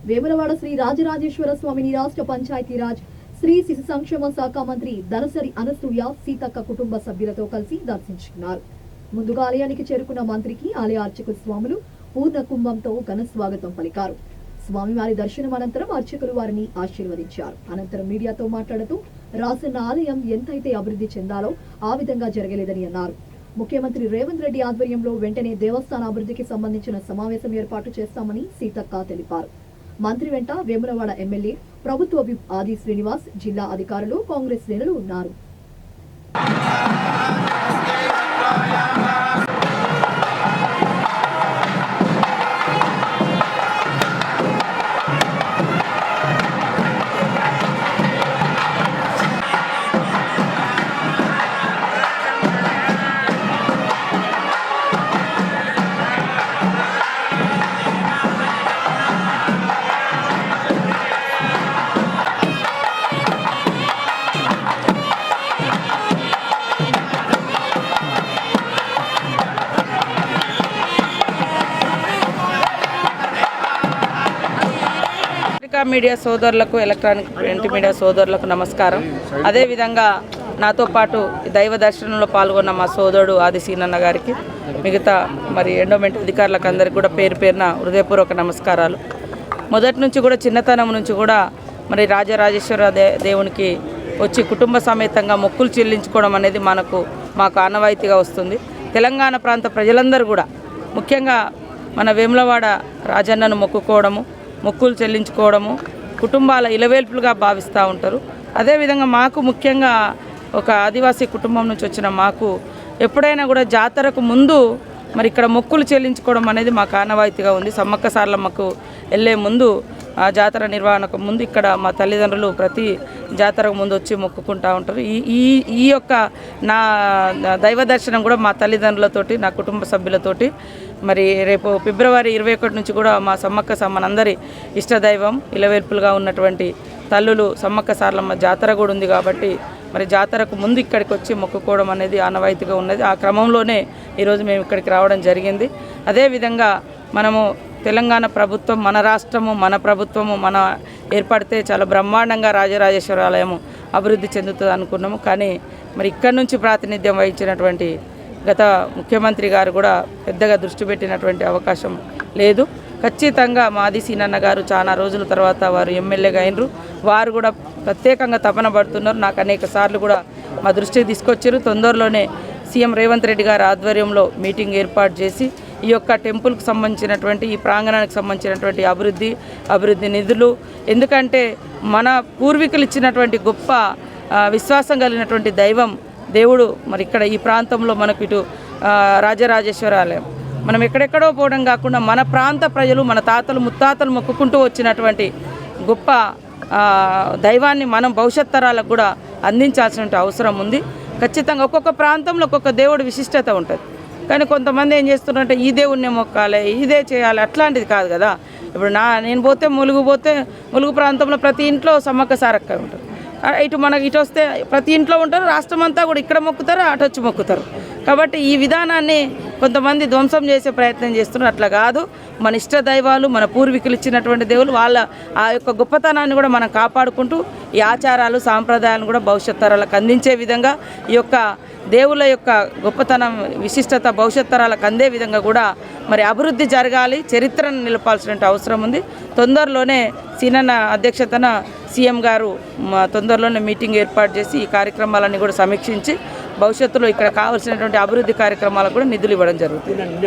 వేములవాడ శ్రీ రాజరాజేశ్వర స్వామిని రాష్ట్ర పంచాయతీరాజ్ శ్రీ శిశు సంక్షేమ శాఖ మంత్రి దనసరి అనసూయ సీతక్క కుటుంబ సభ్యులతో కలిసి దర్శించుకున్నారు. ముందుగా ఆలయానికి చేరుకున్న మంత్రికి ఆలయ అర్చక స్వాములు పూర్ణ కుంభంతో ఘన స్వాగతం పలికారు. స్వామివారి దర్శనం అనంతరం అర్చకులు వారిని ఆశీర్వదించారు. అనంతరం మీడియాతో మాట్లాడుతూ రాజన్న ఆలయం ఎంతైతే అభివృద్ధి చెందాలో ఆ విధంగా జరగలేదని అన్నారు. ముఖ్యమంత్రి రేవంత్ రెడ్డి ఆధ్వర్యంలో వెంటనే దేవస్థాన అభివృద్ధికి సంబంధించిన సమావేశం ఏర్పాటు చేస్తామని సీతక్క తెలిపారు. మంత్రి వెంట వేములవాడ ఎమ్మెల్యే ప్రభుత్వ విప్ ఆది శ్రీనివాస్, జిల్లా అధికారులు, కాంగ్రెస్ శ్రేణులు ఉన్నారు. మీడియా సోదరులకు, ఎలక్ట్రానిక్ ప్రింట్ మీడియా సోదరులకు నమస్కారం. అదేవిధంగా నాతో పాటు దైవ దర్శనంలో పాల్గొన్న మా సోదరుడు ఆది సీనన్న గారికి, మిగతా ఎండోమెంట్ అధికారులకు అందరికీ కూడా పేరు పేరున హృదయపూర్వక నమస్కారాలు. మొదటి నుంచి కూడా, చిన్నతనం నుంచి కూడా రాజరాజేశ్వర దేవునికి వచ్చి కుటుంబ సమేతంగా మొక్కులు చెల్లించుకోవడం అనేది మాకు ఆనవాయితీగా వస్తుంది. తెలంగాణ ప్రాంత ప్రజలందరూ కూడా ముఖ్యంగా మన వేములవాడ రాజన్నను మొక్కుకోవడము, మొక్కులు చెల్లించుకోవడము కుటుంబాల ఇలవేల్పులుగా భావిస్తూ ఉంటారు. అదేవిధంగా మాకు ముఖ్యంగా ఒక ఆదివాసీ కుటుంబం నుంచి వచ్చిన మాకు ఎప్పుడైనా కూడా జాతరకు ముందు ఇక్కడ మొక్కులు చెల్లించుకోవడం అనేది మాకు ఆనవాయితీగా ఉంది. సమ్మక్క సారలమ్మకు వెళ్ళే ముందు, ఆ జాతర నిర్వహణకు ముందు ఇక్కడ మా తల్లిదండ్రులు ప్రతి జాతరకు ముందు వచ్చి మొక్కుకుంటూ ఉంటారు. ఈ యొక్క నా దైవ దర్శనం కూడా మా తల్లిదండ్రులతోటి, నా కుటుంబ సభ్యులతోటి రేపు ఫిబ్రవరి 21 నుంచి కూడా మా సమ్మక్క మనందరి ఇష్టదైవం ఇలవేల్పులుగా ఉన్నటువంటి తల్లులు సమ్మక్క సారలమ్మ జాతర కూడా ఉంది కాబట్టి జాతరకు ముందు ఇక్కడికి వచ్చి మొక్కుకోవడం అనేది ఆనవాయితీగా ఉన్నది. ఆ క్రమంలోనే ఈరోజు మేము ఇక్కడికి రావడం జరిగింది. అదేవిధంగా మనము తెలంగాణ ప్రభుత్వం, మన రాష్ట్రము, మన ప్రభుత్వము ఏర్పడితే చాలా బ్రహ్మాండంగా రాజరాజేశ్వర ఆలయము అభివృద్ధి చెందుతుంది అనుకున్నాము. కానీ ఇక్కడి నుంచి ప్రాతినిధ్యం వహించినటువంటి గత ముఖ్యమంత్రి గారు కూడా పెద్దగా దృష్టి పెట్టినటువంటి అవకాశం లేదు. ఖచ్చితంగా మాది సీనన్న గారు చాలా రోజుల తర్వాత వారు ఎమ్మెల్యేగా అయినరు. వారు కూడా ప్రత్యేకంగా తపన పడుతున్నారు. నాకు అనేక సార్లు కూడా మా దృష్టికి తీసుకొచ్చారు. తొందరలోనే సీఎం రేవంత్ రెడ్డి గారి ఆధ్వర్యంలో మీటింగ్ ఏర్పాటు చేసి ఈ యొక్క టెంపుల్కి సంబంధించినటువంటి, ఈ ప్రాంగణానికి సంబంధించినటువంటి అభివృద్ధి నిధులు, ఎందుకంటే మన పూర్వీకులు ఇచ్చినటువంటి గొప్ప విశ్వాసం కలిగినటువంటి దైవం దేవుడు ఇక్కడ ఈ ప్రాంతంలో మనకు ఇటు రాజరాజేశ్వర ఆలయం మనం ఎక్కడెక్కడో పోవడం కాకుండా మన ప్రాంత ప్రజలు, మన తాతలు ముత్తాతలు మొక్కుకుంటూ వచ్చినటువంటి గొప్ప దైవాన్ని మనం భవిష్యత్ తరాలకు కూడా అందించాల్సిన అవసరం ఉంది. ఖచ్చితంగా ఒక్కొక్క ప్రాంతంలో ఒక్కొక్క దేవుడు విశిష్టత ఉంటుంది. కానీ కొంతమంది ఏం చేస్తున్నారంటే ఈ దేవుణ్ణే మొక్కాలి, ఇదే చేయాలి, అట్లాంటిది కాదు కదా. ఇప్పుడు నేను పోతే ములుగు ప్రాంతంలో ప్రతి ఇంట్లో సమ్మక్క సారక్క ఉంటారు. ఇటు వస్తే ప్రతి ఇంట్లో ఉంటారు. రాష్ట్రం అంతా కూడా ఇక్కడ మొక్కుతారు, అటు వచ్చి మొక్కుతారు. కాబట్టి ఈ విధానాన్ని కొంతమంది ధ్వంసం చేసే ప్రయత్నం చేస్తున్నారు. అట్లా కాదు. మన ఇష్ట దైవాలు, మన పూర్వీకులు ఇచ్చినటువంటి దేవులు, వాళ్ళ ఆ యొక్క గొప్పతనాన్ని కూడా మనం కాపాడుకుంటూ ఈ ఆచారాలు, సాంప్రదాయాలను కూడా భవిష్యత్ తరాలకు అందించే విధంగా, ఈ యొక్క దేవుళ్ళ యొక్క గొప్పతనం, విశిష్టత భవిష్యత్ తరాలకు అందే విధంగా కూడా అభివృద్ధి జరగాలి, చరిత్రను నిలపాల్సిన అవసరం ఉంది. తొందరలోనే సీనన్న అధ్యక్షతన సీఎం గారు తొందరలోనే మీటింగ్ ఏర్పాటు చేసి ఈ కార్యక్రమాలన్నీ కూడా సమీక్షించి భవిష్యత్తులో ఇక్కడ కావాల్సినటువంటి అభివృద్ధి కార్యక్రమాలకు కూడా నిధులు ఇవ్వడం జరుగుతుంది.